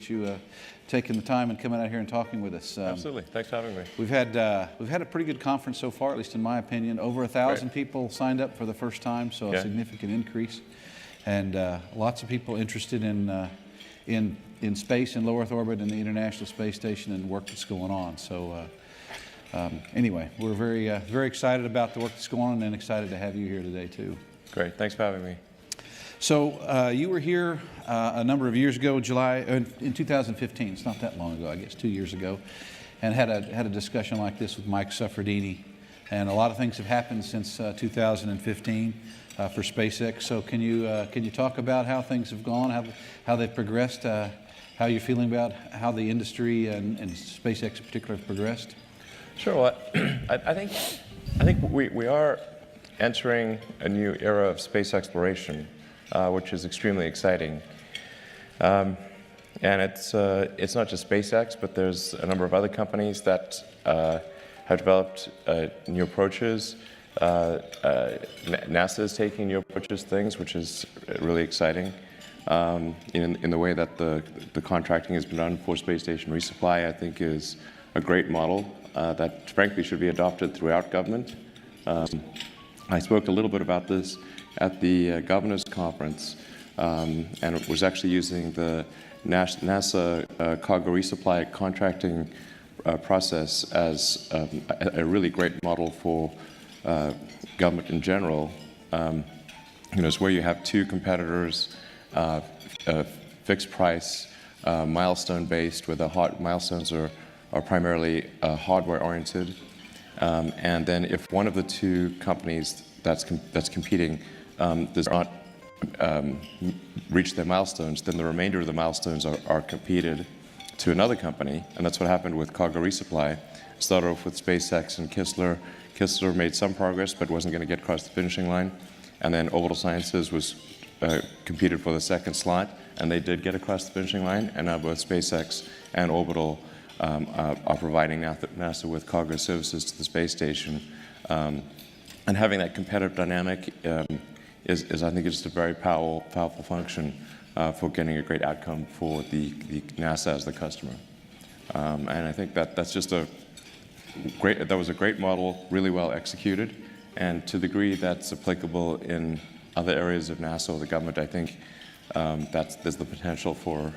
appreciate you taking the time and coming out here and talking with us. Absolutely. Thanks for having me. We've had a pretty good conference so far, at least in my opinion. Over 1,000 people signed up for the first time, so a significant increase, and lots of people interested in space and low Earth orbit and the International Space Station and work that's going on. So anyway, we're very excited about the work that's going on and excited to have you here today too. Great. Thanks for having me. So you were here a number of years ago, in 2015. It's not that long ago, I guess, 2 years ago, and had a discussion like this with Mike Suffredini. And a lot of things have happened since 2015 for SpaceX. So can you talk about how things have gone, how they've progressed, how you're feeling about how the industry and SpaceX in particular have progressed? Sure. Well, I think we are entering a new era of space exploration, which is extremely exciting. And it's not just SpaceX, but there's a number of other companies that have developed new approaches. NASA is taking new approaches to things, which is really exciting. In the way that the contracting has been done for space station resupply, I think is a great model that frankly should be adopted throughout government. I spoke a little bit about this at the Governor's Conference, and it was actually using the NASA cargo resupply contracting process as a really great model for government in general. It's where you have two competitors, fixed price, milestone-based, where the milestones are primarily hardware-oriented. And then if one of the two companies that's competing does not reach their milestones, then the remainder of the milestones are competed to another company, and that's what happened with cargo resupply. It started off with SpaceX and Kistler. Kistler made some progress, but wasn't going to get across the finishing line. And then Orbital Sciences was competed for the second slot, and they did get across the finishing line. And now both SpaceX and Orbital are providing NASA with cargo services to the space station. And having that competitive dynamic is I think, just a very powerful function for getting a great outcome for the NASA as the customer. And I think that's just that was a great model, really well executed, and to the degree that's applicable in other areas of NASA or the government, I think there's the potential for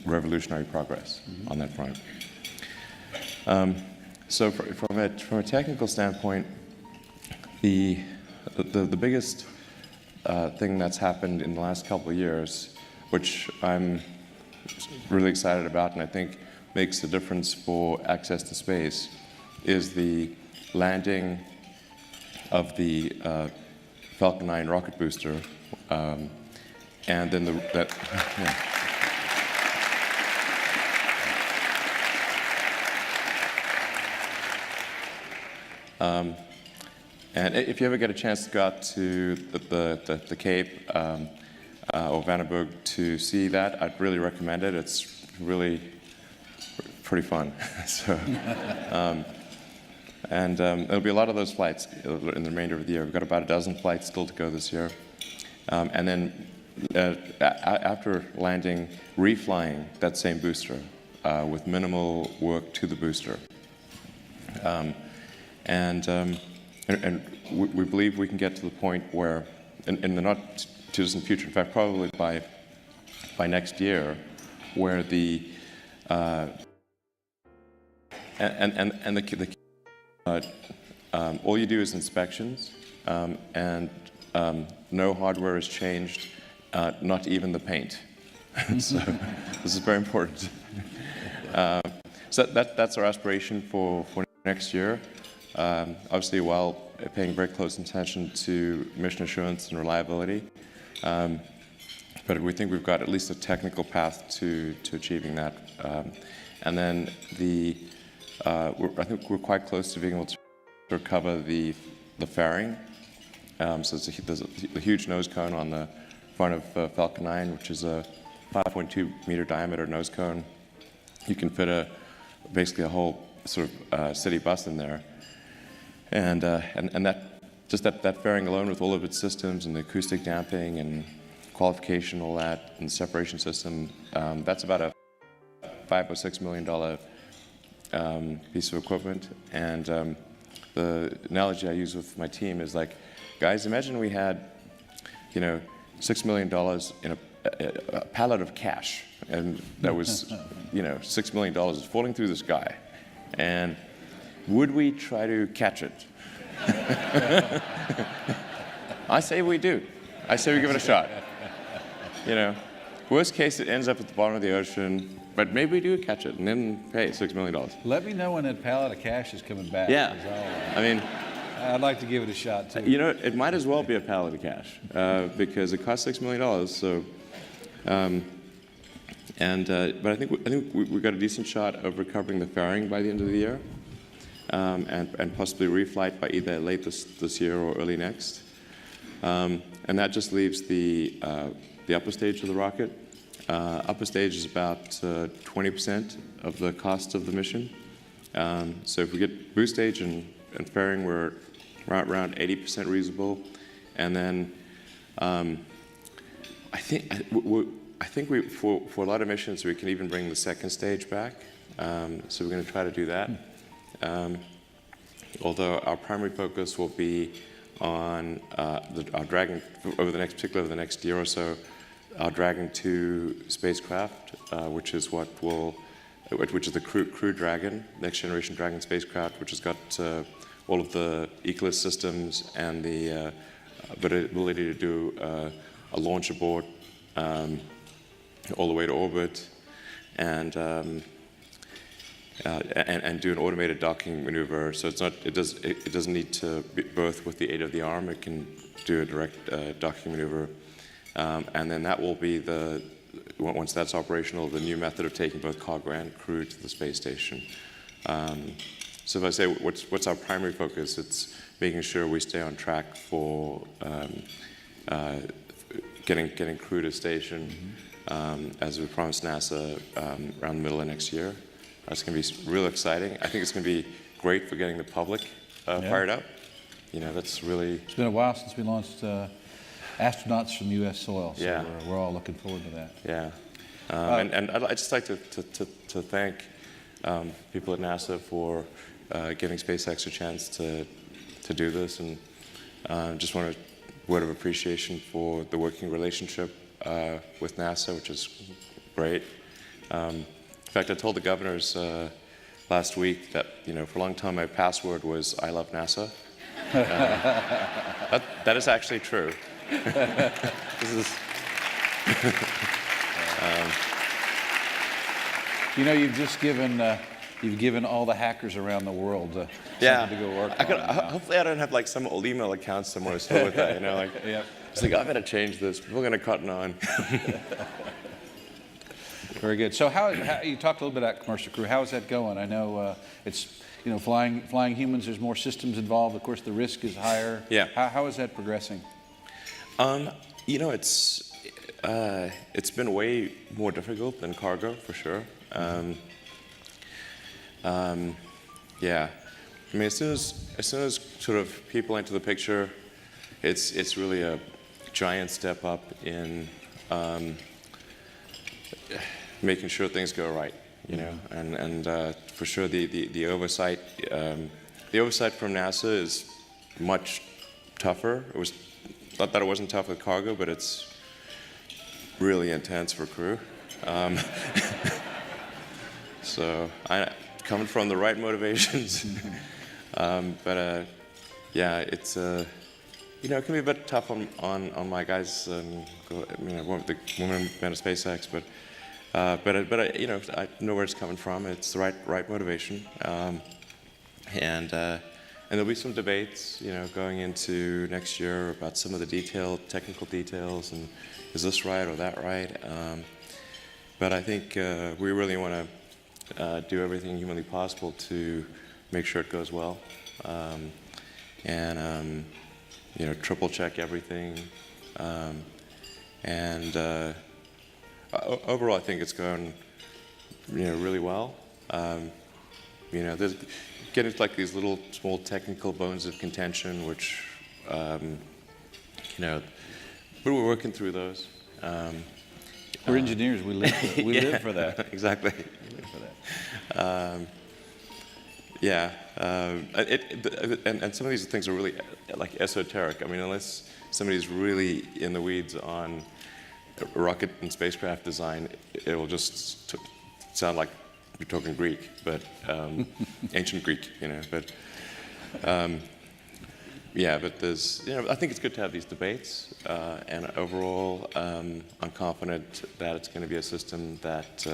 revolutionary progress on that front. So from a technical standpoint, the biggest thing that's happened in the last couple of years, which I'm really excited about and I think makes a difference for access to space, is the landing of the Falcon 9 rocket booster, and then and if you ever get a chance to go out to the Cape or Vandenberg to see that, I'd really recommend it. It's really pretty fun. So, there'll be a lot of those flights in the remainder of the year. We've got about a dozen flights still to go this year. And then after landing, reflying that same booster with minimal work to the booster. And we believe we can get to the point where, in the not too distant future, in fact, probably by next year, where the all you do is inspections, and no hardware is changed, not even the paint. So this is very important. So that's our aspiration for next year. Obviously, while paying very close attention to mission assurance and reliability, but we think we've got at least a technical path to achieving that. And then I think we're quite close to being able to recover the fairing. So there's a huge nose cone on the front of Falcon 9, which is a 5.2 meter diameter nose cone. You can fit basically a whole sort of city bus in there. And that fairing alone, with all of its systems and the acoustic damping and qualification, all that, and the separation system, that's about a $5 or $6 million piece of equipment. And the analogy I use with my team is like, guys, imagine we had, $6 million in a pallet of cash, and that was, $6 million is falling through the sky. And would we try to catch it? I say we do. I say we give it a shot. Worst case, it ends up at the bottom of the ocean, but maybe we do catch it and then pay $6 million. Let me know when that pallet of cash is coming back. Yeah. 'Cause I'd like to give it a shot too. It might as well be a pallet of cash because it costs $6 million. So, but I think we got a decent shot of recovering the fairing by the end of the year, and possibly reflight by either late this year or early next. And that just leaves the upper stage of the rocket. Upper stage is about 20% of the cost of the mission. So if we get boost stage and fairing, we're around 80% reasonable. And then I think for a lot of missions we can even bring the second stage back. So we're going to try to do that. Although our primary focus will be on our Dragon over the next year or so, our Dragon 2 spacecraft, which is the Crew Dragon, next generation Dragon spacecraft, which has got all of the Eclipse systems and the ability to do a launch abort all the way to orbit, and do an automated docking maneuver. So it doesn't need to be berth with the aid of the arm. It can do a direct docking maneuver, and then that will be once that's operational, the new method of taking both cargo and crew to the space station. So if I say what's our primary focus, it's making sure we stay on track for getting crew to station, as we promised NASA around the middle of next year. It's going to be real exciting. I think it's going to be great for getting the public fired up. That's really... It's been a while since we launched astronauts from U.S. soil, so yeah. we're all looking forward to that. Yeah. And I'd just like to thank people at NASA for giving SpaceX a chance to do this, and just want a word of appreciation for the working relationship with NASA, which is great. In fact, I told the governors last week that for a long time my password was "I love NASA." That is actually true. You've given all the hackers around the world something to go work on. Hopefully I don't have like some old email account somewhere still with that. Yep. It's like, I better change this. People are going to cotton on. Very good. So how you talked a little bit about commercial crew. How is that going? I know it's flying humans. There's more systems involved. Of course, the risk is higher. Yeah. How is that progressing? It's been way more difficult than cargo for sure. Yeah. I mean, as soon as sort of people enter the picture, it's really a giant step up in making sure things go right, and for sure the oversight from NASA is much tougher. It was not that it wasn't tough with cargo, but it's really intense for crew. So coming from the right motivations, but yeah, it's it can be a bit tough on my guys. The women of SpaceX, but I know where it's coming from. It's the right motivation, and there'll be some debates, going into next year about some of the technical details, and is this right or that right? But I think we really want to do everything humanly possible to make sure it goes well, and triple check everything, and overall I think it's going really well. There's getting like these little small technical bones of contention, which but we're working through those, We're engineers. We live for, we live for that. Exactly. We live for that. Yeah, and some of these things are really like esoteric. I mean, unless somebody's really in the weeds on rocket and spacecraft design, it will just sound like you're talking Greek, but ancient Greek, you know. But yeah, but there's, you know, I think it's good to have these debates, and overall, I'm confident that it's going to be a system that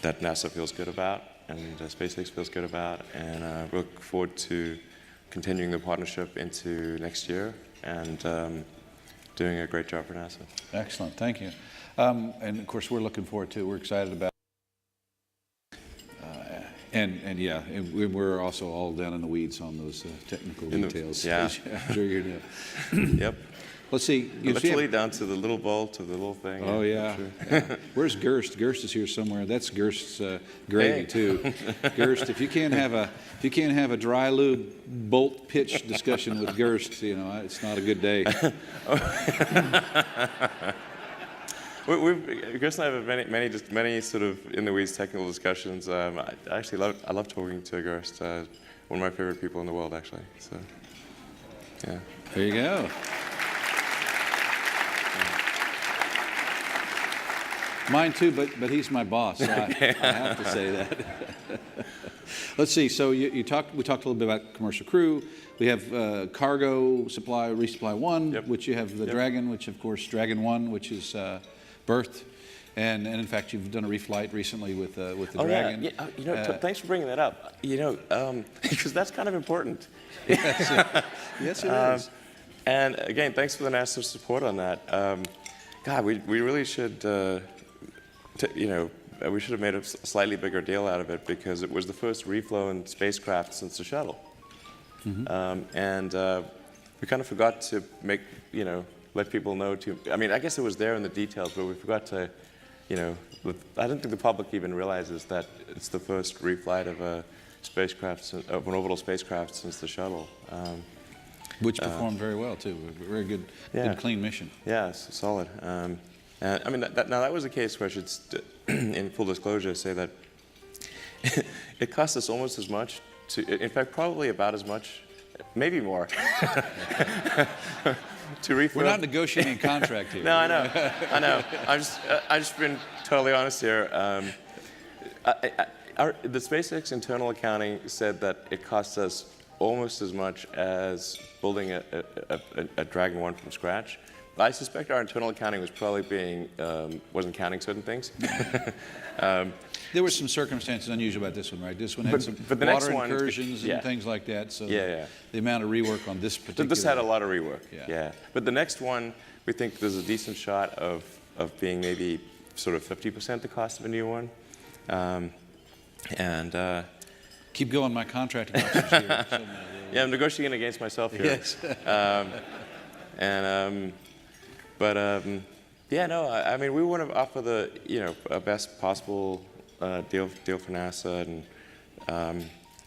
that NASA feels good about, and SpaceX feels good about, and we look forward to continuing the partnership into next year and doing a great job for NASA. Excellent, thank you. And of course, we're looking forward to it. We're excited about and yeah, and we're also all down in the weeds on those technical details. Yeah. I'm sure you're doing. Yep. Let's see. Literally down to the little bolt, to the little thing. Oh yeah. Sure. Yeah. Where's Gerst? Gerst is here somewhere. That's Gerst's gravy too. Gerst, if you can't have a dry lube bolt pitch discussion with Gerst, you know, it's not a good day. Chris and I have had many sort of in the weeds technical discussions. I love talking to Gerst. One of my favorite people in the world, actually. So, yeah. There you go. Mine too, but he's my boss, so I have to say that. Let's see. So we talked a little bit about commercial crew. We have cargo supply, resupply 1, Yep. which you have the Dragon, which of course Dragon 1, which is berthed, and in fact you've done a reflight recently with the Dragon. Yeah. You know, thanks for bringing that up. You know, because that's kind of important. Yes, it is. And again, thanks for the NASA support on that. God, we really should. You know, we should have made a slightly bigger deal out of it because it was the first reflown spacecraft since the shuttle. And we kind of forgot to make, you know, let people know I mean, I guess it was there in the details, but we forgot to, you know, I don't think the public even realizes that it's the first reflight of a spacecraft, of an orbital spacecraft since the shuttle. Which performed very well too. Very good, good clean mission. Yeah, it's solid. And I mean, now that was a case where I should, in full disclosure, say that it cost us almost as much in fact, probably about as much, maybe more, to refill. We're not negotiating a contract here. No, I know. I've just been totally honest here. The SpaceX internal accounting said that it cost us almost as much as building a Dragon 1 from scratch. I suspect our internal accounting was probably wasn't counting certain things. There were some circumstances unusual about this one, right? This one had some water incursions and things like that. So the amount of rework on this particular... This had a lot of rework, But the next one, we think there's a decent shot of being maybe sort of 50% the cost of a new one. Keep going, my contracting officer's here. Yeah, I'm negotiating against myself here. Yes. Yeah, no, I mean, we want to offer the, you know, a best possible deal for NASA, and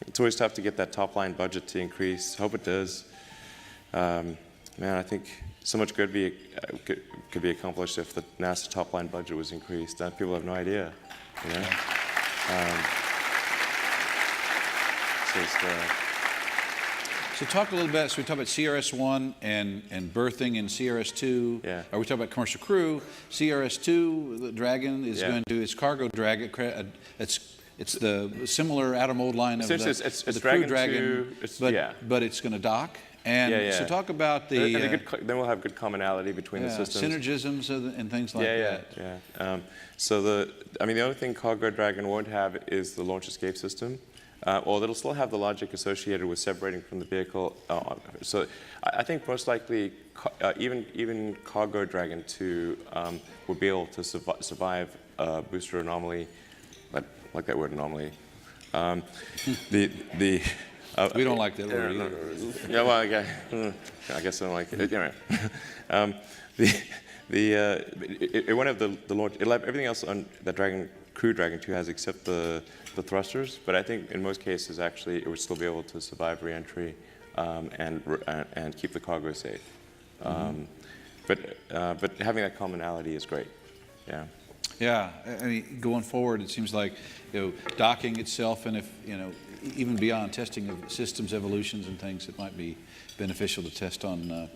it's always tough to get that top line budget to increase. Hope it does. Man, I think so much good could be accomplished if the NASA top line budget was increased. People have no idea, you know. So talk a little bit, so we talked about CRS-1 and berthing in CRS-2. Yeah. Or we talk about commercial crew. CRS-2, the Dragon, is going to, its cargo Dragon, it's the similar out-of-mold line of the Crew Dragon, but it's going to dock. And so talk about the... then we'll have good commonality between the systems. Synergisms and things like that. So I mean, the only thing Cargo Dragon won't have is the launch escape system. Or it'll still have the logic associated with separating from the vehicle. So I think most likely even Cargo Dragon 2 will be able to survive booster anomaly, like that word anomaly. We don't like that word either. Yeah, well, I guess I don't like it. Anyway, it won't have the launch. It'll have everything else on that Crew Dragon 2 has except the thrusters, but I think in most cases actually it would still be able to survive re-entry and keep the cargo safe. but having that commonality is great. Yeah. Yeah, I mean, going forward, it seems like, docking itself, and if, even beyond testing of systems evolutions and things, it might be beneficial to test on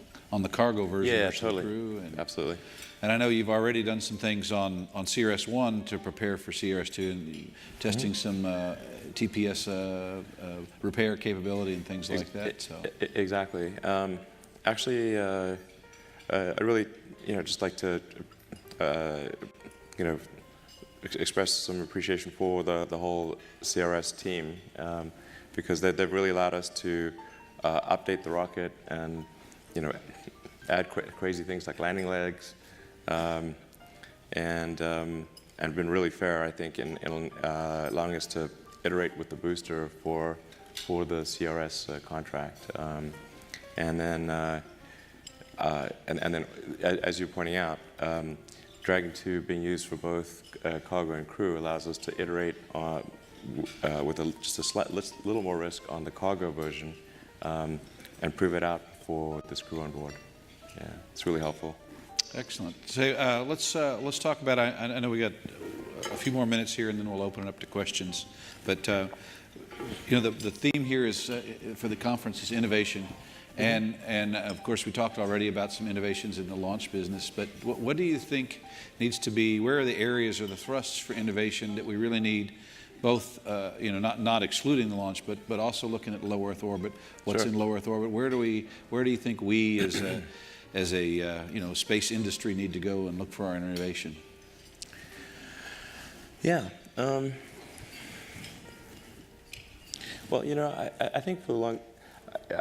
the cargo version Yeah, versus totally. the crew. And, Absolutely. and I know you've already done some things on CRS-1 to prepare for CRS-2 and testing some TPS repair capability and things like that. So. Exactly. Actually, I really, just like to, express some appreciation for the whole CRS team, because they've really allowed us to update the rocket and, add crazy things like landing legs, and been really fair, I think, in allowing us to iterate with the booster for the CRS contract, and then as you're pointing out, Dragon 2 being used for both cargo and crew allows us to iterate with just a little more risk on the cargo version, and prove it out for this crew on board. Yeah, it's really helpful. Excellent. So let's talk about. I know we got a few more minutes here, and then we'll open it up to questions. But the theme here is for the conference is innovation, and of course we talked already about some innovations in the launch business. But what do you think needs to be? Where are the areas or the thrusts for innovation that we really need? Both, not excluding the launch, but also looking at low Earth orbit. What's Sure. in low Earth orbit? Where do you think we as a space industry need to go and look for our innovation? Yeah. Well, I think for the long,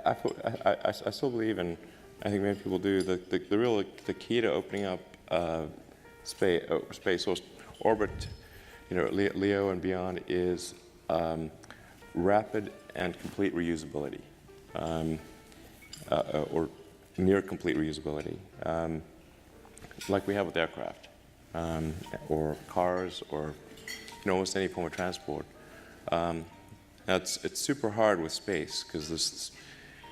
I still believe, and I think many people do, the key to opening up space or orbit, LEO and beyond, is rapid and complete reusability, or near complete reusability, like we have with aircraft, or cars, or almost any form of transport. Now it's super hard with space because this,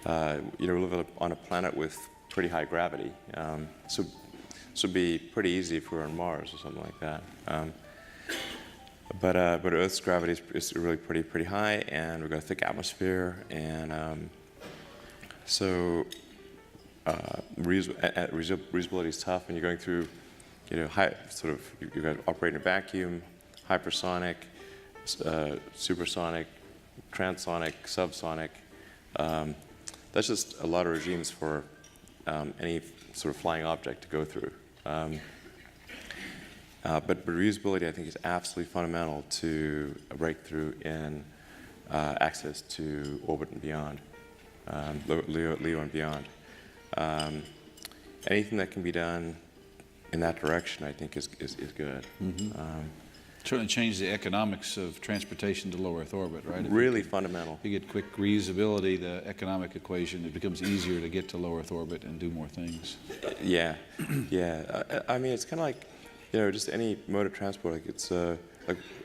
we live on a planet with pretty high gravity, so it'd be pretty easy if we were on Mars or something like that. But Earth's gravity is really pretty high, and we've got a thick atmosphere, and so reusability is tough when you're going through, high you've got to operate in a vacuum, hypersonic, supersonic, transonic, subsonic. That's just a lot of regimes for any sort of flying object to go through. But reusability, I think, is absolutely fundamental to a breakthrough in access to orbit and beyond, LEO and beyond. Anything that can be done in that direction, I think, is good. Certainly change the economics of transportation to low Earth orbit, right? Really fundamental. If you get quick reusability, the economic equation, it becomes easier to get to low Earth orbit and do more things. Yeah, yeah. I mean, it's kind of like, just any mode of transport. Like it's and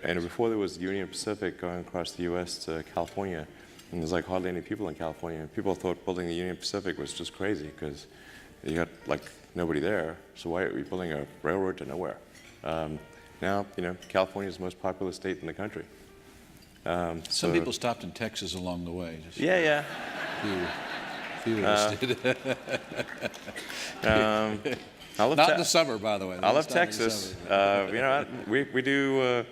before there was Union Pacific going across the U.S. to California, and there's like hardly any people in California. People thought building the Union Pacific was just crazy because you got like nobody there. So why are we building a railroad to nowhere? Now, California is the most populous state in the country. Some people stopped in Texas along the way. Just yeah. few of us did. Not in the summer, by the way. I love Texas. We do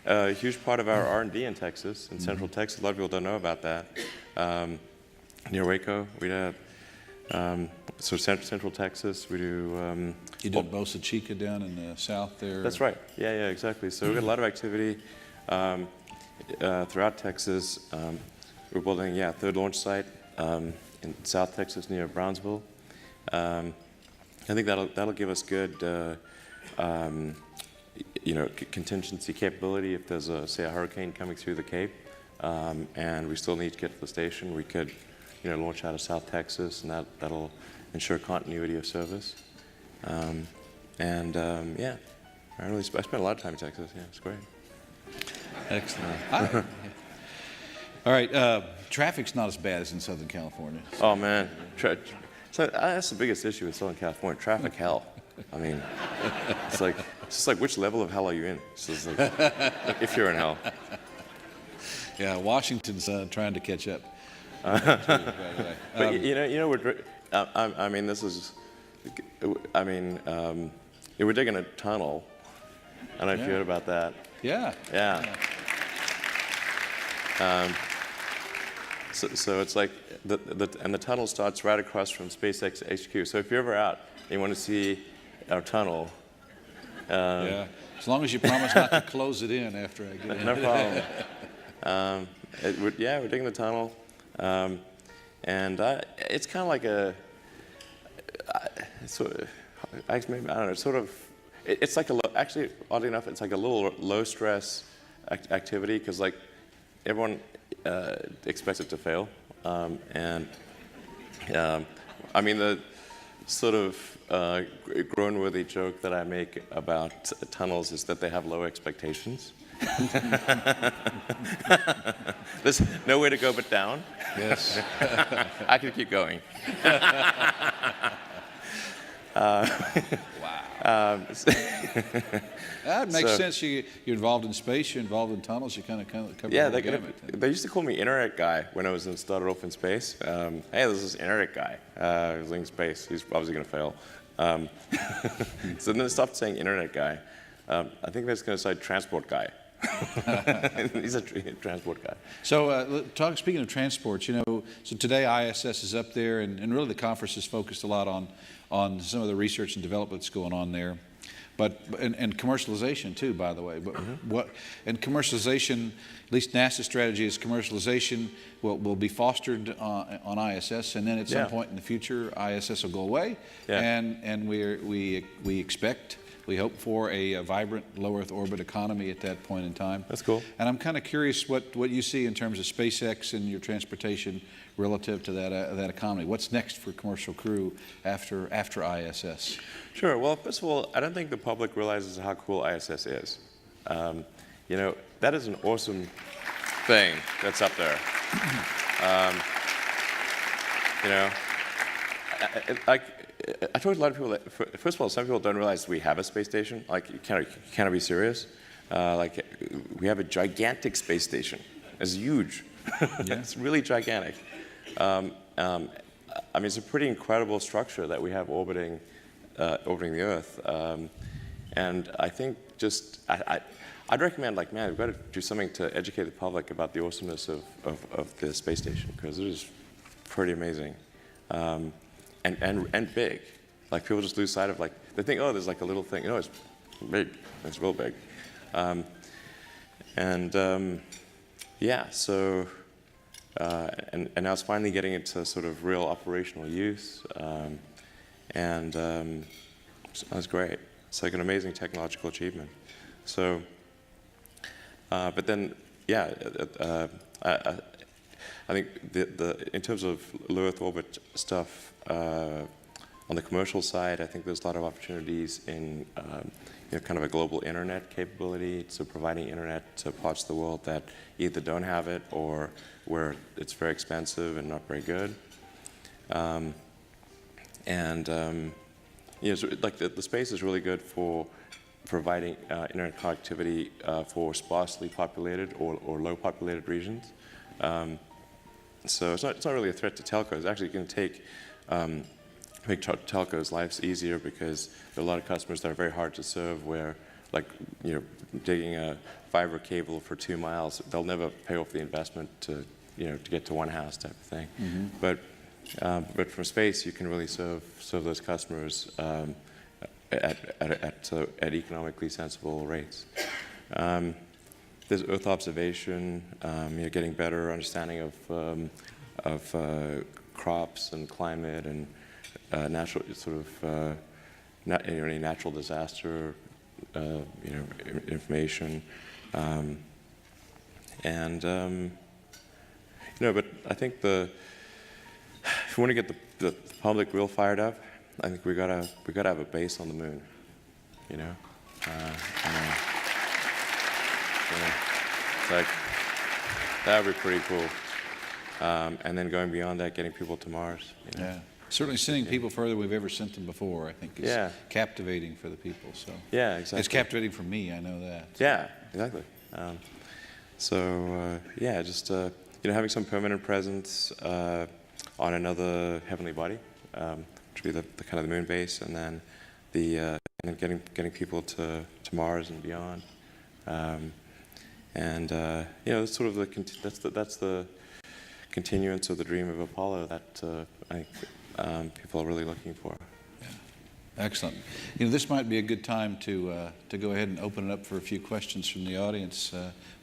a huge part of our R&D in Texas, in Central Texas. A lot of people don't know about that. Near Waco, we have Central Texas. We do. You did Bosa Chica down in the south there. That's right. Yeah, exactly. So we've got a lot of activity throughout Texas. We're building, a third launch site in South Texas near Brownsville. I think that'll give us good, contingency capability if there's say a hurricane coming through the Cape, and we still need to get to the station. We could, launch out of South Texas, and that'll ensure continuity of service. I spent a lot of time in Texas. Yeah, it's great. Excellent. All right, traffic's not as bad as in Southern California. Oh man, So that's the biggest issue in Southern California, traffic hell. I mean, it's just like which level of hell are you in? It's just like, if you're in hell. Yeah, Washington's trying to catch up. But I mean, this is, I mean, we're digging a tunnel. I don't know if you heard about that. Yeah. Yeah. So it's like, and the tunnel starts right across from SpaceX HQ. So if you're ever out and you want to see our tunnel. Yeah. As long as you promise not to close it in after I get in. No problem. We're digging the tunnel. And it's kind of like I don't know, sort of, it's like actually, oddly enough, it's like a little low stress activity because like everyone expects it to fail. I mean, the sort of groan-worthy joke that I make about tunnels is that they have low expectations. There's nowhere to go but down. Yes. I could keep going. Wow. That makes sense. You're involved in space. You're involved in tunnels. You kind of cover the whole gamut. They used to call me Internet Guy when I started off in space. Hey, this is Internet Guy. He's in space. He's obviously going to fail. So then they stopped saying Internet Guy. I think that's going to say Transport Guy. He's a transport guy. So, speaking of transports, so today ISS is up there, and really the conference is focused a lot on some of the research and development that's going on there, and commercialization too, by the way. But and commercialization, at least NASA's strategy is commercialization will be fostered on ISS, and then at some point in the future, ISS will go away, and we expect. We hope for a vibrant low Earth orbit economy at that point in time. That's cool. And I'm kind of curious what you see in terms of SpaceX and your transportation relative to that economy. What's next for commercial crew after ISS? Sure. Well, first of all, I don't think the public realizes how cool ISS is. That is an awesome thing that's up there. I talk to a lot of people that, first of all, some people don't realize we have a space station. Like, you cannot be serious. We have a gigantic space station. It's huge. It's really gigantic. I mean, it's a pretty incredible structure that we have orbiting the Earth. And I think I'd recommend, like, man, we've got to do something to educate the public about the awesomeness of the space station, because it is pretty amazing. And big. Like, people just lose sight of, like, they think, oh, there's like a little thing. No, it's big. It's real big. So, and now it's finally getting into sort of real operational use. That's great. It's like an amazing technological achievement. So, but then, I think in terms of low Earth orbit stuff, on the commercial side, I think there's a lot of opportunities in kind of a global internet capability, so providing internet to parts of the world that either don't have it or where it's very expensive and not very good. So like the space is really good for providing internet connectivity for sparsely populated or low populated regions. So it's not really a threat to telcos. It's actually going to make telcos' lives easier, because there are a lot of customers that are very hard to serve, where, like, digging a fiber cable for 2 miles, they'll never pay off the investment to get to one house type of thing. Mm-hmm. But from space, you can really serve those customers at economically sensible rates. There's Earth observation, getting better understanding of crops and climate and natural any natural disaster information, but I think if we want to get the public real fired up, I think we gotta have a base on the moon, It's like, that would be pretty cool. And then going beyond that, getting people to Mars. Yeah. Certainly sending people further than we've ever sent them before, I think, is captivating for the people. So yeah, exactly. It's captivating for me, I know that. Yeah, exactly. Yeah, just having some permanent presence on another heavenly body, which would be the kind of the moon base, and then getting people to Mars and beyond. That's sort of that's the continuance of the dream of Apollo that I think people are really looking for. Yeah. Excellent. This might be a good time to go ahead and open it up for a few questions from the audience.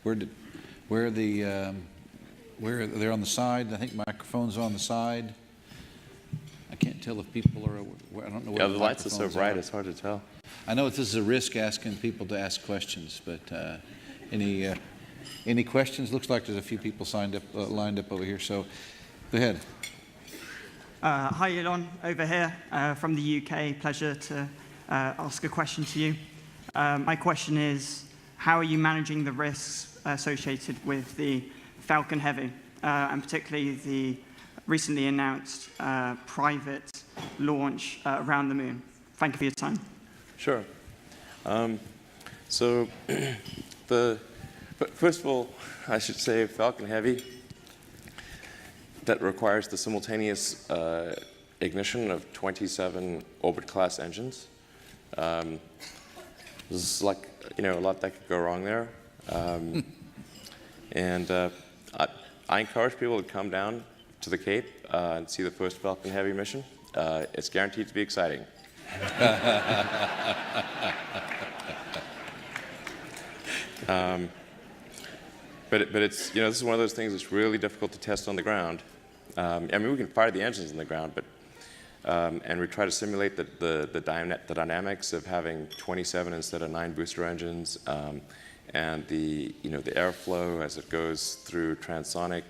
Where they're on the side. I think microphones on the side. I can't tell if people are. I don't know where the lights are so bright. It's hard to tell. I know this is a risk asking people to ask questions, but any questions? Looks like there's a few people lined up over here. So, go ahead. Hi, Elon, over here from the UK. Pleasure to ask a question to you. My question is, how are you managing the risks associated with the Falcon Heavy, and particularly the recently announced private launch around the moon? Thank you for your time. Sure. First of all, I should say Falcon Heavy, that requires the simultaneous ignition of 27 orbit-class engines. This is like, a lot that could go wrong there. I encourage people to come down to the Cape and see the first Falcon Heavy mission. It's guaranteed to be exciting. But it's, this is one of those things that's really difficult to test on the ground. We can fire the engines on the ground, but and we try to simulate the dynamics of having 27 instead of 9 booster engines, and the airflow as it goes through transonic.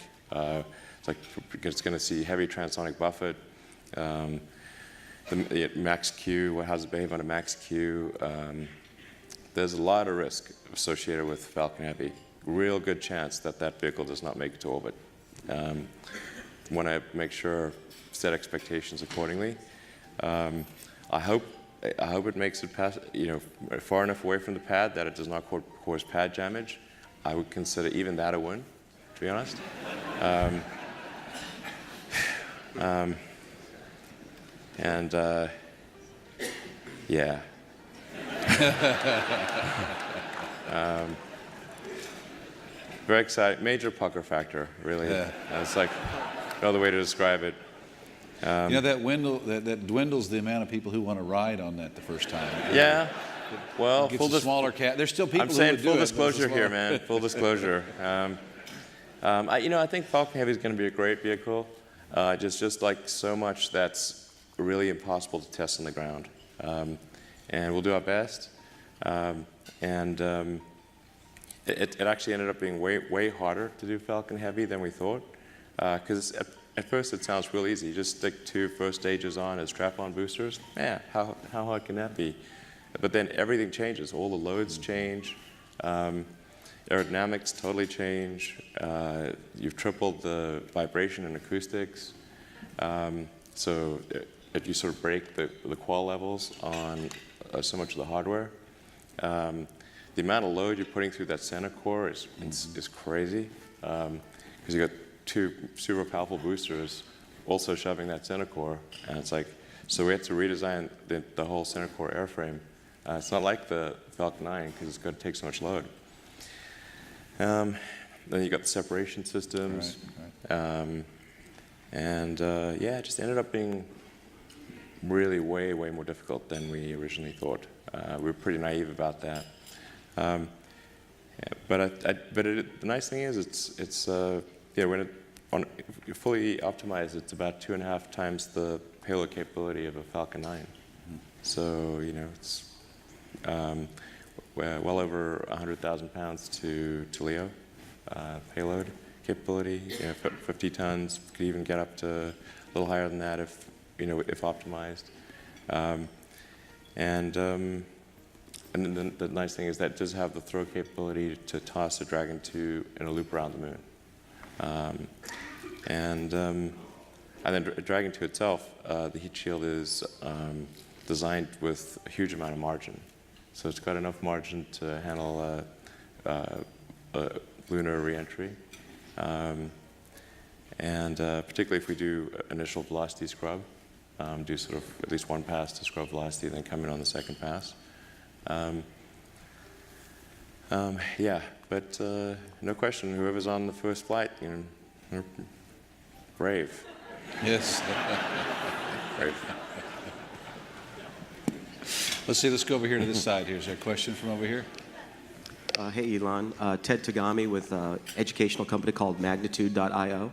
It's going to see heavy transonic buffet. The max Q, how does it behave on a max Q? There's a lot of risk associated with Falcon Heavy. Real good chance that vehicle does not make it to orbit. Want to make sure, set expectations accordingly. I hope it makes it past, far enough away from the pad that it does not cause pad damage. I would consider even that a win, to be honest. Yeah. Very exciting. Major pucker factor, really. Yeah. It's like no other way to describe it. That dwindles the amount of people who want to ride on that the first time. Yeah. Well, smaller cat. There's still people. I'm saying full disclosure here, man. Full disclosure. I think Falcon Heavy is going to be a great vehicle. Just like so much that's really impossible to test on the ground, and we'll do our best. It actually ended up being way harder to do Falcon Heavy than we thought, because at first it sounds real easy. You just stick 2 first stages on as strap-on boosters. Yeah, how hard can that be? But then everything changes. All the loads change. Aerodynamics totally change. You've tripled the vibration and acoustics. So if you sort of break the qual levels on so much of the hardware, the amount of load you're putting through that center core is crazy, because you got 2 super powerful boosters also shoving that center core, and it's like, so we had to redesign the whole center core airframe. It's not like the Falcon 9 because it's going to take so much load. Then you got the separation systems, right. It just ended up being really way more difficult than we originally thought. We were pretty naive about that. The nice thing is when fully optimized, it's about 2.5 times the payload capability of a Falcon 9. Mm-hmm. So it's well over 100,000 pounds to LEO payload capability. 50 tons, could even get up to a little higher than that if optimized. And then the nice thing is that it does have the throw capability to toss a Dragon 2 in a loop around the moon. And then Dragon 2 itself, the heat shield is designed with a huge amount of margin. So it's got enough margin to handle lunar reentry. And particularly if we do initial velocity scrub, do sort of at least one pass to scrub velocity, then come in on the second pass. Yeah, but no question, whoever's on the first flight, they're brave. Yes. Brave. Let's see, let's go over here to this side here. Is there a question from over here? Hey, Elon. Ted Tagami with an educational company called Magnitude.io.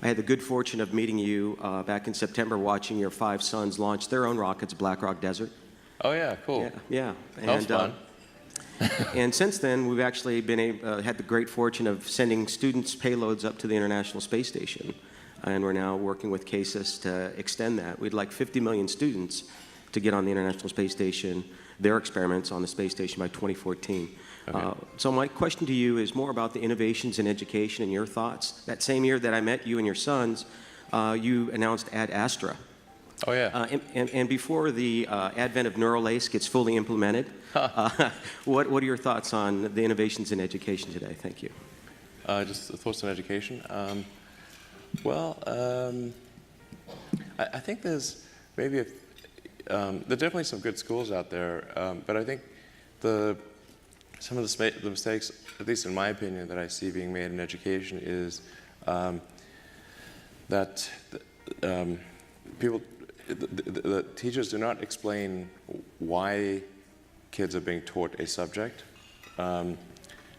I had the good fortune of meeting you back in September, watching your 5 sons launch their own rockets, Black Rock Desert. Oh, yeah, cool. Yeah. That was fun. And since then, we've actually had the great fortune of sending students' payloads up to the International Space Station. And we're now working with CASIS to extend that. We'd like 50 million students to get on the International Space Station, their experiments on the space station by 2014. Okay. So my question to you is more about the innovations in education and your thoughts. That same year that I met you and your sons, you announced Ad Astra. Oh, yeah. And before the advent of Neural Lace gets fully implemented, what are your thoughts on the innovations in education today? Thank you. Just thoughts on education. I think there's maybe there are definitely some good schools out there, but I think some of the mistakes, at least in my opinion, that I see being made in education is that the teachers do not explain why kids are being taught a subject.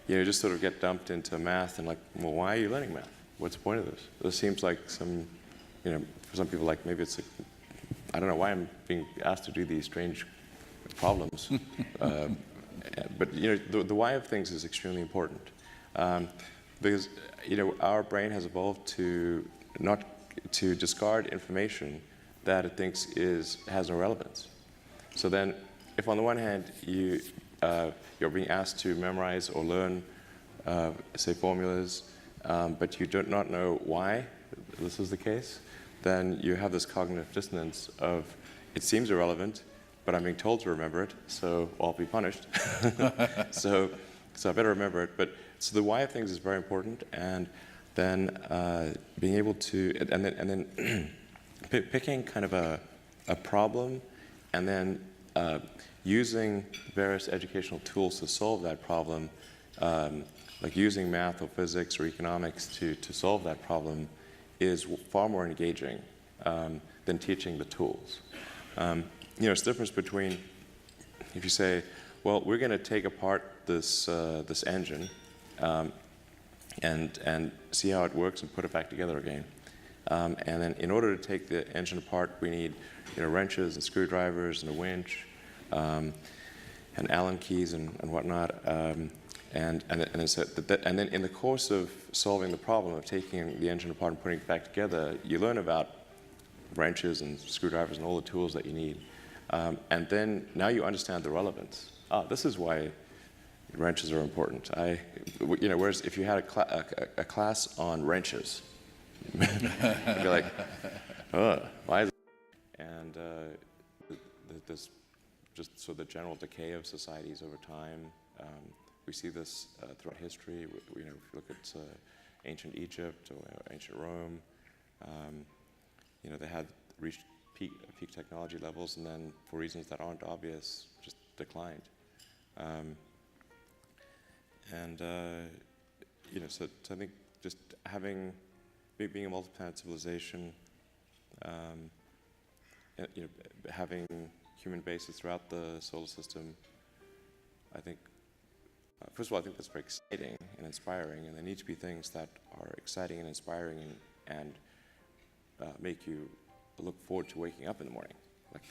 Just sort of get dumped into math and like, well, why are you learning math? What's the point of this? This seems like some, for some people, like maybe it's, I don't know why I'm being asked to do these strange problems. But the why of things is extremely important, because our brain has evolved to not to discard information that it thinks has no relevance. So then, if on the one hand you're being asked to memorize or learn, say formulas, but you do not know why this is the case, then you have this cognitive dissonance of it seems irrelevant, but I'm being told to remember it, so I'll be punished. so I better remember it. But so the why of things is very important, and then being able to, and then picking kind of a problem, and then using various educational tools to solve that problem, like using math or physics or economics to solve that problem, is far more engaging than teaching the tools. It's the difference between if you say, well, we're going to take apart this engine and see how it works and put it back together again. And then in order to take the engine apart, we need wrenches and screwdrivers and a winch and Allen keys and whatnot. And then in the course of solving the problem of taking the engine apart and putting it back together, you learn about wrenches and screwdrivers and all the tools that you need. And then now you understand the relevance. This is why wrenches are important. Whereas if you had a class on wrenches, you'd be like, why is it? And this just so the general decay of societies over time. We see this throughout history. If you look at ancient Egypt or ancient Rome, they had reached peak technology levels, and then for reasons that aren't obvious, just declined. So I think just being a multi-planet civilization, having human bases throughout the solar system, I think. First of all, I think that's very exciting and inspiring, and there need to be things that are exciting and inspiring and make you look forward to waking up in the morning.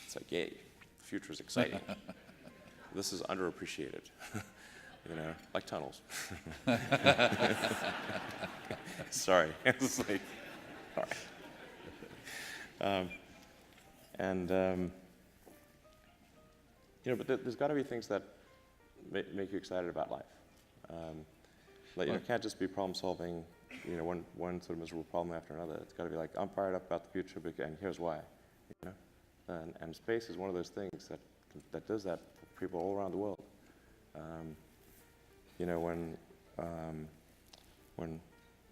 It's like, yay, the future is exciting. This is underappreciated, like tunnels. Sorry, it's like, all right. But there's got to be things that make you excited about life. It can't just be problem solving, one sort of miserable problem after another. It's got to be like, I'm fired up about the future, and here's why. You know? And space is one of those things that does that for people all around the world. You know, when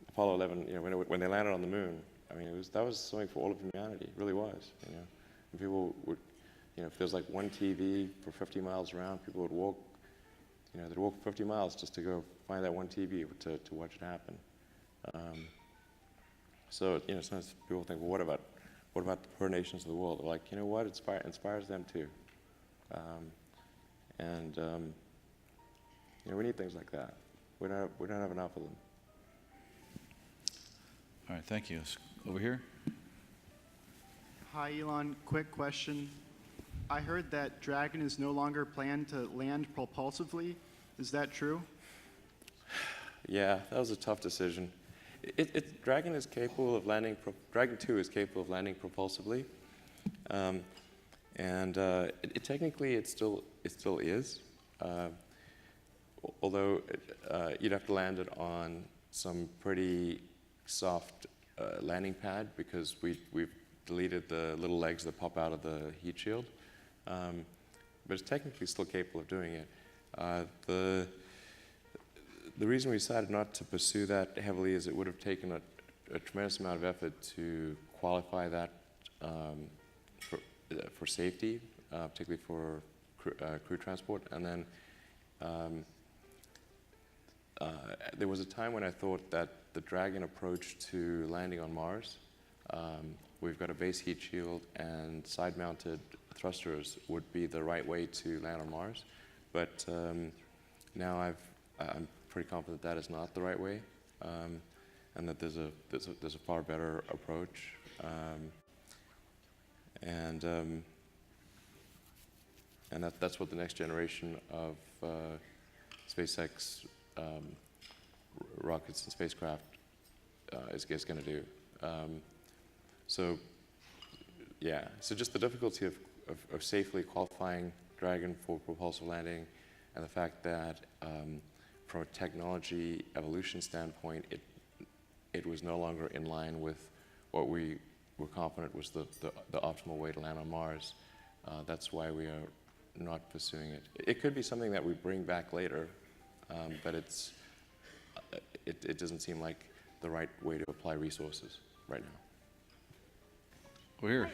Apollo 11, you know, when they landed on the moon, I mean, that was something for all of humanity. It really was. You know, and people would, you know, if there's like one TV for 50 miles around, people would walk. You know, they'd walk 50 miles just to go find that one TV to watch it happen. So, you know, sometimes people think, well, what about the poor nations of the world? They're like, you know what, it inspires them too. You know, we need things like that. We don't have enough of them. All right, thank you. Over here. Hi, Elon. Quick question. I heard that Dragon is no longer planned to land propulsively. Is that true? Yeah, that was a tough decision. Dragon is capable of landing. Dragon 2 is capable of landing propulsively, technically it still is. Although you'd have to land it on some pretty soft landing pad because we've deleted the little legs that pop out of the heat shield. But it's technically still capable of doing it. The reason we decided not to pursue that heavily is it would have taken a tremendous amount of effort to qualify that for safety, particularly for crew transport. And then there was a time when I thought that the Dragon approach to landing on Mars, we've got a base heat shield and side-mounted thrusters would be the right way to land on Mars. But now I'm pretty confident that is not the right way, and that there's a far better approach. And that's what the next generation of SpaceX rockets and spacecraft is going to do. So just the difficulty of safely qualifying Dragon for propulsive landing, and the fact that from a technology evolution standpoint, it was no longer in line with what we were confident was the optimal way to land on Mars. That's why we are not pursuing it. It could be something that we bring back later, but it doesn't seem like the right way to apply resources right now. We're here.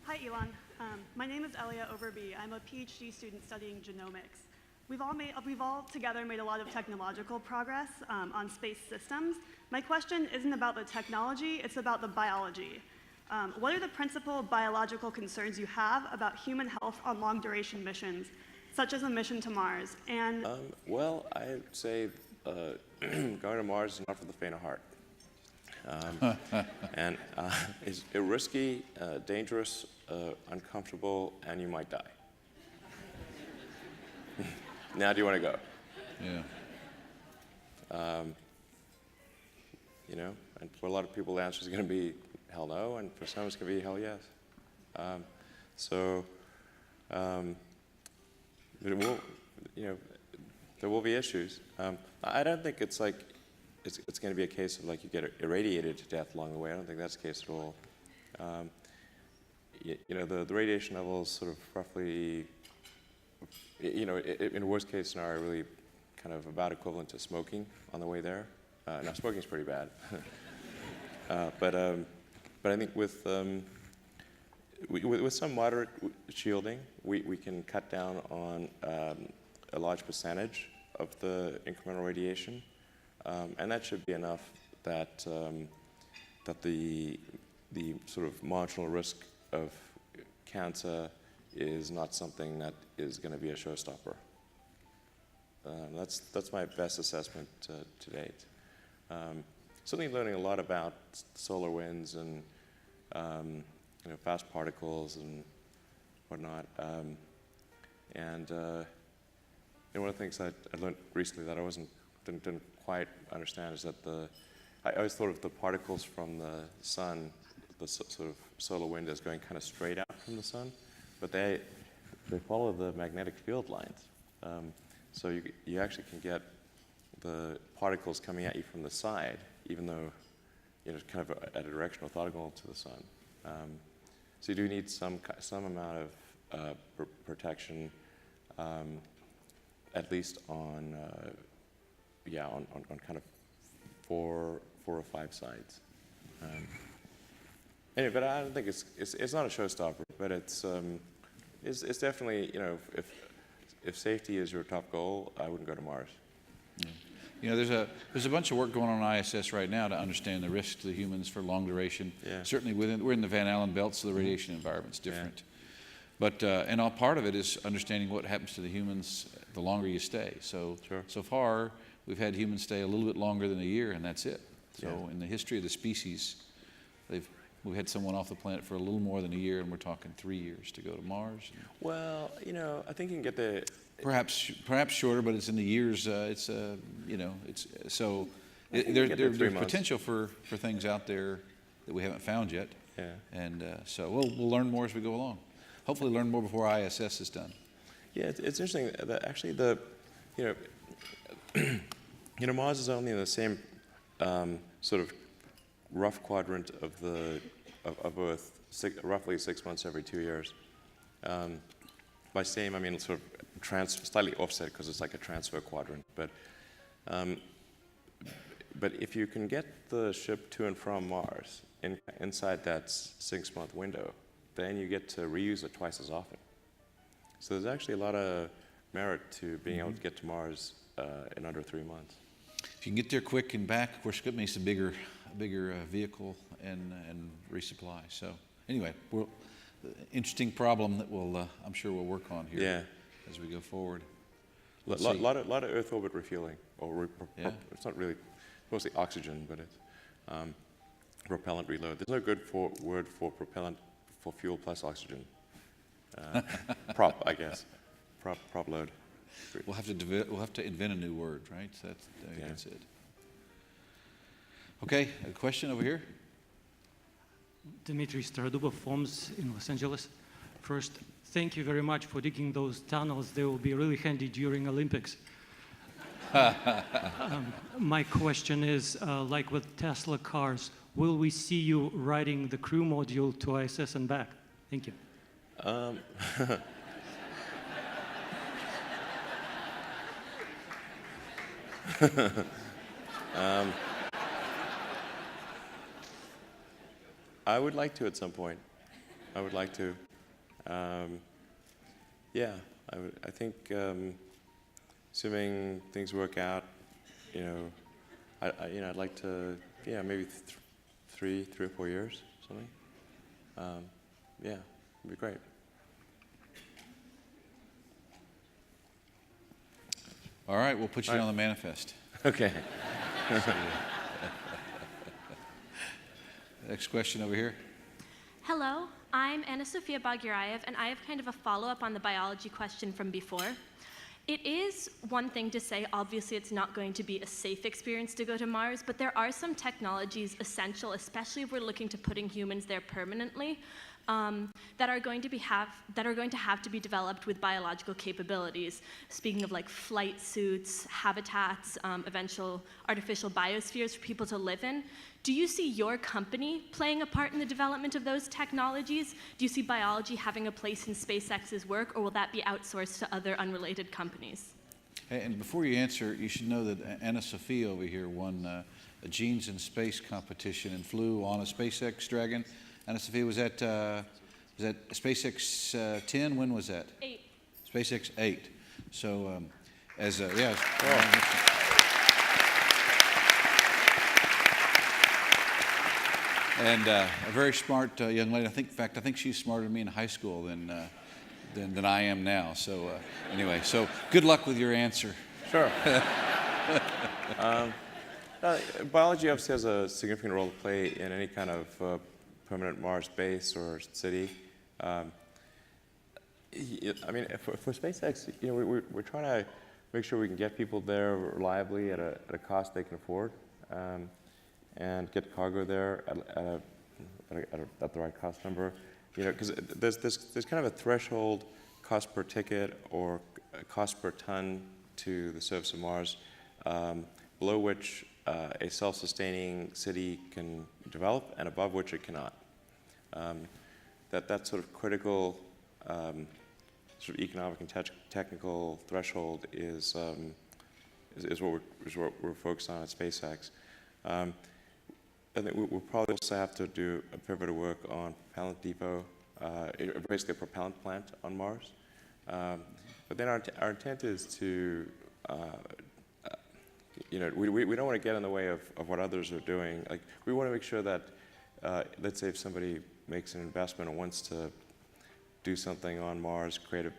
Hi, Elon. My name is Elia Overby. I'm a PhD student studying genomics. We've all together made a lot of technological progress on space systems. My question isn't about the technology, it's about the biology. What are the principal biological concerns you have about human health on long-duration missions, such as a mission to Mars? And well, I'd say going to Mars is not for the faint of heart. And it's risky, dangerous, uncomfortable, and you might die. Now, do you want to go? Yeah. You know, and for a lot of people, the answer is going to be hell no, and for some, it's going to be hell yes. There will be issues. I don't think it's like it's going to be a case of like you get irradiated to death along the way. I don't think that's the case at all. The radiation level is sort of roughly, in a worst case scenario, really kind of about equivalent to smoking on the way there. Now, smoking is pretty bad. But I think with some moderate shielding, we can cut down on a large percentage of the incremental radiation, and that should be enough that the sort of marginal risk of cancer is not something that is going to be a showstopper. That's my best assessment to date. Certainly learning a lot about solar winds and fast particles and whatnot. One of the things I learned recently that I didn't quite understand is that I always thought of the particles from the sun, the sort of solar wind, as going kind of straight out from the sun, but they follow the magnetic field lines. So you actually can get the particles coming at you from the side, even though kind of at a direction orthogonal to the sun. So you do need some amount of protection, at least on kind of four or five sides. Anyway, but I don't think it's not a showstopper, but it's definitely, if safety is your top goal, I wouldn't go to Mars. Yeah. There's a bunch of work going on ISS right now to understand the risk to the humans for long duration. Yeah. Certainly we're in the Van Allen belt, so the radiation environment's different. Yeah. But and all part of it is understanding what happens to the humans the longer you stay. So Sure. so far we've had humans stay a little bit longer than a year, and that's it. So Yeah. in the history of the species, we've had someone off the planet for a little more than a year, and we're talking 3 years to go to Mars. Well, I think you can get the. Perhaps shorter, but it's in the years. It's so I think there's you get the 3 months. potential for things out there that we haven't found yet. Yeah. And so we'll learn more as we go along. Hopefully, learn more before ISS is done. Yeah, it's interesting that actually Mars is only in the same sort of rough quadrant of Earth, roughly 6 months every 2 years. By same, I mean sort of slightly offset because it's like a transfer quadrant. But if you can get the ship to and from Mars inside that 6-month window, then you get to reuse it twice as often. So there's actually a lot of merit to being able to get to Mars in under 3 months. If you can get there quick and back, of course, it makes a bigger vehicle and resupply. So anyway, interesting problem that I'm sure we'll work on here as we go forward. A lot of Earth orbit refueling, it's not really, mostly oxygen, but it's propellant reload. There's no good word for propellant for fuel plus oxygen. Prop, I guess. Prop load. We'll have to invent a new word, right? That's it. Okay, a question over here. Dmitry Starodubov, Forms in Los Angeles. First, thank you very much for digging those tunnels. They will be really handy during Olympics. My question is, like with Tesla cars, will we see you riding the crew module to ISS and back? Thank you. I would like to at some point. I would like to. I think, assuming things work out, I'd like to, maybe 3 or 4 years, something. It'd be great. All right, we'll put you on the manifest. Okay. Next question over here. Hello, I'm Anna Sofia Bagyurayev, and I have kind of a follow-up on the biology question from before. It is one thing to say, obviously, it's not going to be a safe experience to go to Mars, but there are some technologies essential, especially if we're looking to putting humans there permanently, that are going to have to be developed with biological capabilities. Speaking of like flight suits, habitats, eventual artificial biospheres for people to live in. Do you see your company playing a part in the development of those technologies? Do you see biology having a place in SpaceX's work, or will that be outsourced to other unrelated companies? And before you answer, you should know that Anna Sophia over here won a Genes in Space competition and flew on a SpaceX Dragon. Anna Sophia, was that SpaceX 10? When was that? 8. SpaceX 8. So, and a very smart young lady. I think she's smarter than me in high school than I am now. So anyway, so good luck with your answer. Sure. Biology obviously has a significant role to play in any kind of permanent Mars base or city. I mean, for SpaceX, we're trying to make sure we can get people there reliably at a cost they can afford, and get cargo there at the right cost number. Because there's kind of a threshold cost per ticket or cost per ton to the surface of Mars, below which a self-sustaining city can develop, and above which it cannot. That sort of critical sort of economic and technical threshold is what we're focused on at SpaceX. I think we'll probably also have to do a pivot of work on propellant depot, basically a propellant plant on Mars. But then our intent is to, we don't want to get in the way of what others are doing. Like, we want to make sure that, let's say if somebody makes an investment and wants to do something on Mars, create a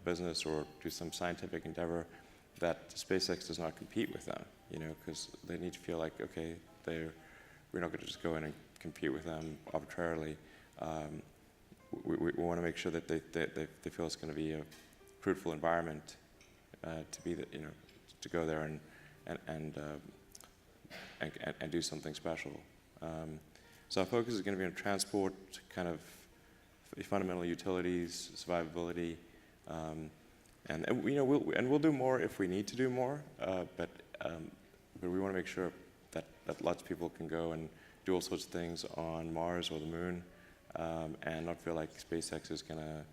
business or do some scientific endeavor, that SpaceX does not compete with them, because they need to feel like, okay, we're not going to just go in and compete with them arbitrarily. We want to make sure that they feel it's going to be a fruitful environment to go there and do something special. So our focus is going to be on transport, kind of fundamental utilities, survivability, and we'll do more if we need to do more. But we want to make sure that lots of people can go and do all sorts of things on Mars or the Moon, and not feel like SpaceX is going to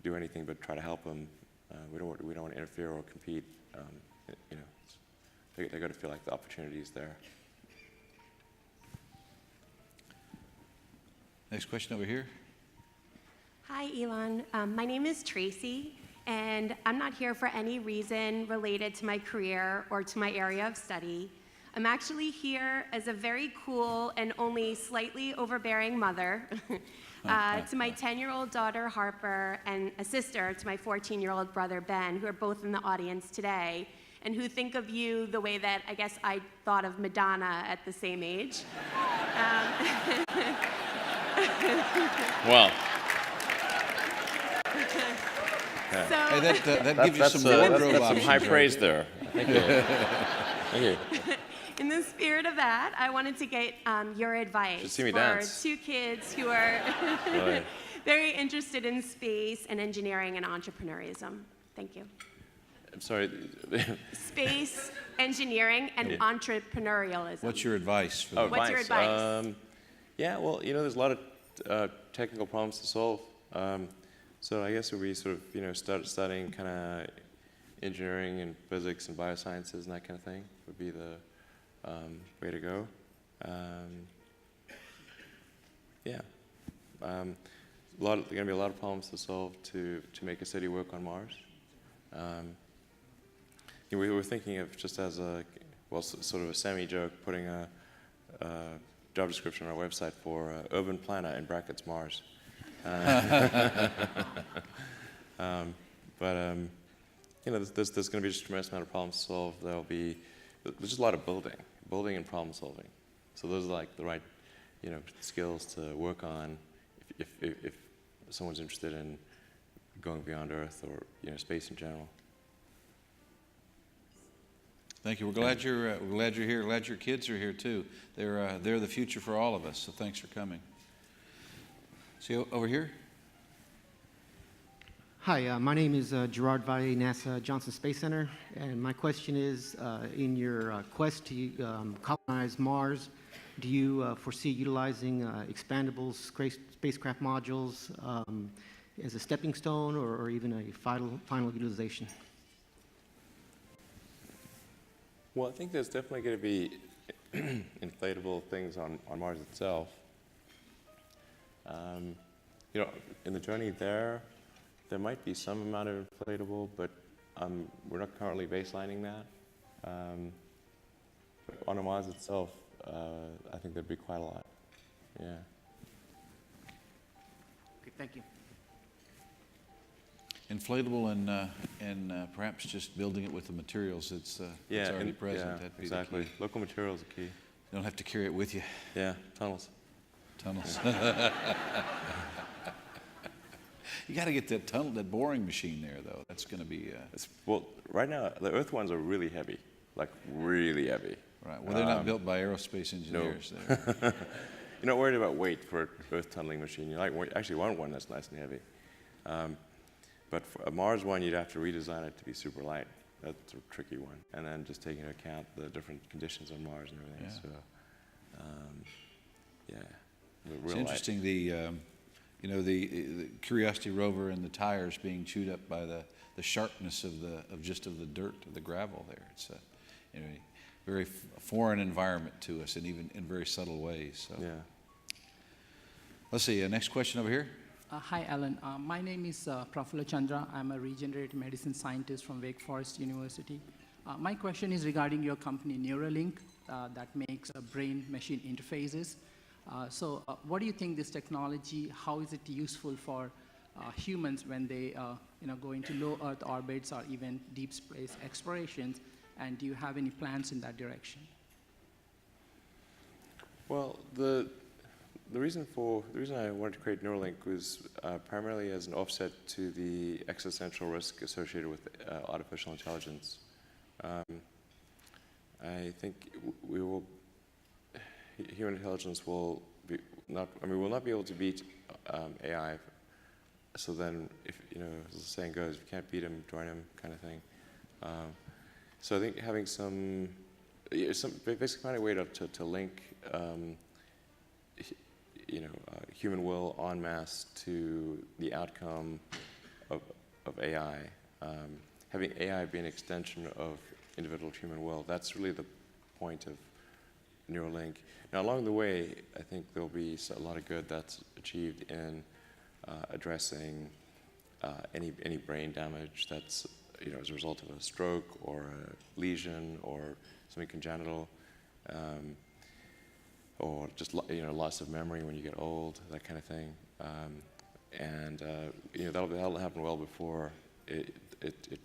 do anything but try to help them. We don't want to interfere or compete. They got to feel like the opportunity is there. Next question over here. Hi, Elon. My name is Tracy, and I'm not here for any reason related to my career or to my area of study. I'm actually here as a very cool and only slightly overbearing mother to my 10-year-old daughter, Harper, and a sister to my 14-year-old brother, Ben, who are both in the audience today, and who think of you the way that I guess I thought of Madonna at the same age. Well. So, Hey, that gives you some wardrobe that's some options. high right praise there. there. Thank you. Thank you. in the spirit of that, I wanted to get your advice Should see me for dance. two kids who are Really? very interested in space and engineering and entrepreneurism. Thank you. I'm sorry. Space, engineering, and entrepreneurialism. What's your advice for Oh, them? What's your advice? Yeah, well, there's a lot of technical problems to solve. So I guess if we sort of, start studying kind of engineering and physics and biosciences and that kind of thing would be the way to go. There are going to be a lot of problems to solve to make a city work on Mars. We were thinking of just as sort of a semi-joke, putting a job description on our website for urban planner in brackets Mars. There's going to be just a tremendous amount of problems to solve. There's just a lot of building and problem solving. So those are like the right, skills to work on if someone's interested in going beyond Earth or space in general. Thank you. We're glad you're here. Glad your kids are here too. They're the future for all of us. So thanks for coming. See over here. Hi, my name is Gerard Valle, NASA Johnson Space Center, and my question is, in your quest to colonize Mars, do you foresee utilizing expandable spacecraft modules as a stepping stone or even a final utilization? Well, I think there's definitely going to be inflatable things on Mars itself. In the journey there might be some amount of inflatable, but we're not currently baselining that. But on Mars itself, I think there'd be quite a lot. Yeah. Okay, thank you. Inflatable and perhaps just building it with the materials that's already present. Yeah, That'd be exactly. the key. Local materials are key. You don't have to carry it with you. Yeah, tunnels. You got to get that boring machine there, though. That's going to be. Well, right now the Earth ones are really heavy, like really heavy. Right. Well, they're not built by aerospace engineers. No. You're not worried about weight for an Earth tunneling machine. You actually want one that's nice and heavy. But for a Mars one, you'd have to redesign it to be super light. That's a tricky one. And then just taking into account the different conditions on Mars and everything. Yeah. So, yeah. real It's life. interesting, the Curiosity rover and the tires being chewed up by the sharpness of the dirt, of the gravel there. It's a very foreign environment to us, and even in very subtle ways. So. Yeah. Let's see, next question over here. Hi, Alan. My name is Prafula Chandra. I'm a regenerative medicine scientist from Wake Forest University. My question is regarding your company Neuralink that makes brain-machine interfaces. So what do you think this technology, how is it useful for humans when they go into low Earth orbits or even deep space explorations? And do you have any plans in that direction? Well, the reason I wanted to create Neuralink was primarily as an offset to the existential risk associated with artificial intelligence. I think human intelligence will we'll not be able to beat AI. So then, if as the saying goes, if you can't beat him, join him, kind of thing. So I think having basically finding a way to link human will en masse to the outcome of AI. Having AI be an extension of individual human will, that's really the point of Neuralink. Now, along the way, I think there'll be a lot of good that's achieved in addressing any brain damage that's as a result of a stroke or a lesion or something congenital. Or just loss of memory when you get old, that kind of thing, and that'll happen well before it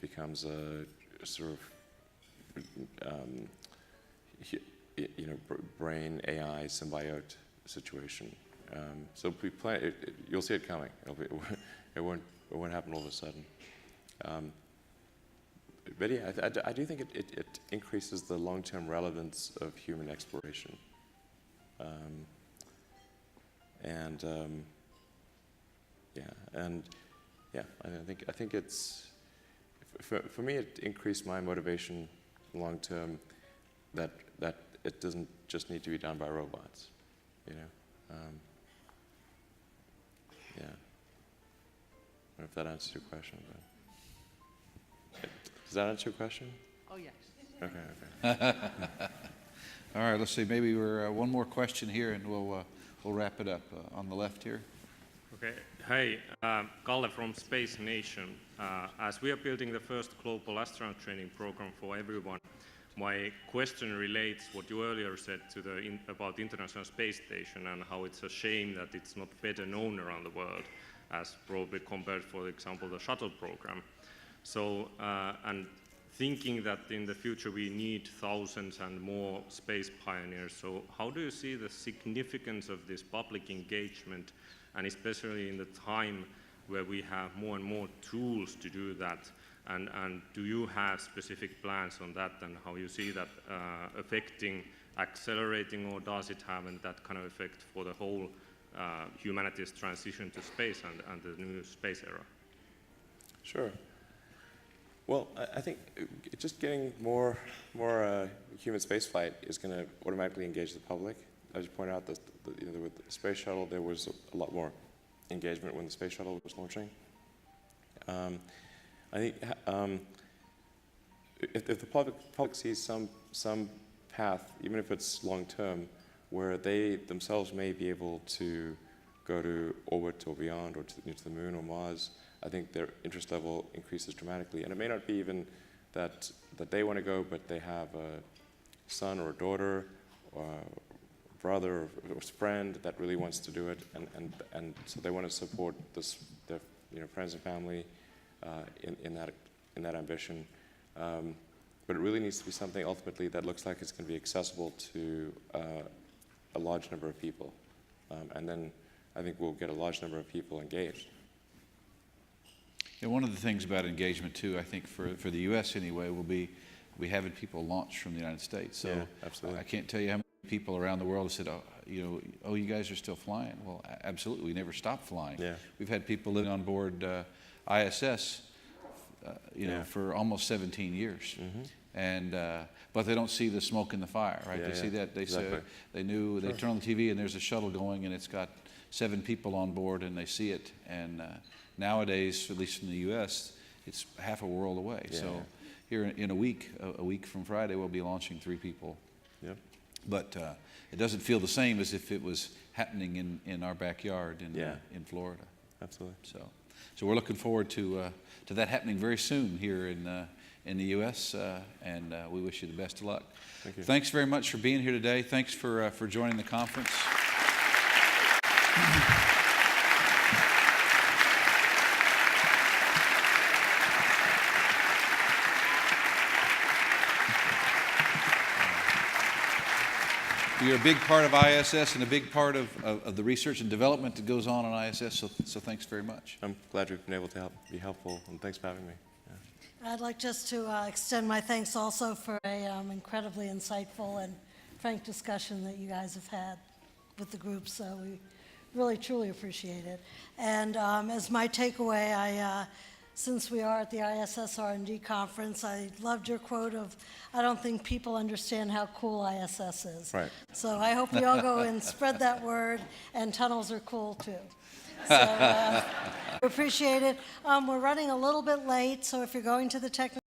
becomes a sort of brain AI symbiote situation. So we plan. You'll see it coming. It won't happen all of a sudden. But yeah, I do think it increases the long-term relevance of human exploration. I think it's for me. It increased my motivation long term. That it doesn't just need to be done by robots. Yeah. I don't know if that answers your question. But does that answer your question? Oh yes. Okay. All right, let's see. Maybe we're one more question here, and we'll wrap it up on the left here. Okay. Hi, Kalle from Space Nation. As we are building the first global astronaut training program for everyone, my question relates what you earlier said to about the International Space Station and how it's a shame that it's not better known around the world, as probably compared, for example, the shuttle program. So, and thinking that in the future we need thousands and more space pioneers. So how do you see the significance of this public engagement, and especially in the time where we have more and more tools to do that? And do you have specific plans on that, and how you see that affecting, accelerating, or does it have that kind of effect for the whole humanity's transition to space and the new space era? Sure. Well, I think just getting more human spaceflight is going to automatically engage the public. As you pointed out, with the space shuttle, there was a lot more engagement when the space shuttle was launching. I think if the public sees some path, even if it's long term, where they themselves may be able to go to orbit or beyond, or to the moon or Mars, I think their interest level increases dramatically. And it may not be even that they want to go, but they have a son or a daughter or a brother or a friend that really wants to do it, and so they want to support their friends and family in that ambition. But it really needs to be something ultimately that looks like it's going to be accessible to a large number of people, and then I think we'll get a large number of people engaged. And one of the things about engagement too, I think for the U.S. anyway, will be having people launch from the United States. So yeah, absolutely. I can't tell you how many people around the world have said, oh, you guys are still flying. Well, absolutely, we never stopped flying. Yeah. We've had people living on board ISS, for almost 17 years. Mm-hmm. and but they don't see the smoke in the fire, right? Yeah, they see that. They exactly. they knew. They turn on the TV and there's a shuttle going and it's got 7 people on board and they see it. And nowadays, at least in the U.S., it's half a world away. Yeah, so yeah. here in a week from Friday, we'll be launching 3 people. Yep. But it doesn't feel the same as if it was happening in our backyard in Florida. Absolutely. So we're looking forward to that happening very soon here in the U.S. And we wish you the best of luck. Thank you. Thanks very much for being here today. Thanks for joining the conference. You're a big part of ISS and a big part of the research and development that goes on ISS, so thanks very much. I'm glad we've been able to be helpful, and thanks for having me. Yeah. I'd like just to extend my thanks also for a incredibly insightful and frank discussion that you guys have had with the group, so we really, truly appreciate it. And as my takeaway, since we are at the ISS R&D conference, I loved your quote of, I don't think people understand how cool ISS is. Right. So I hope you all go and spread that word, and tunnels are cool too. So we appreciate it. We're running a little bit late, so if you're going to the technical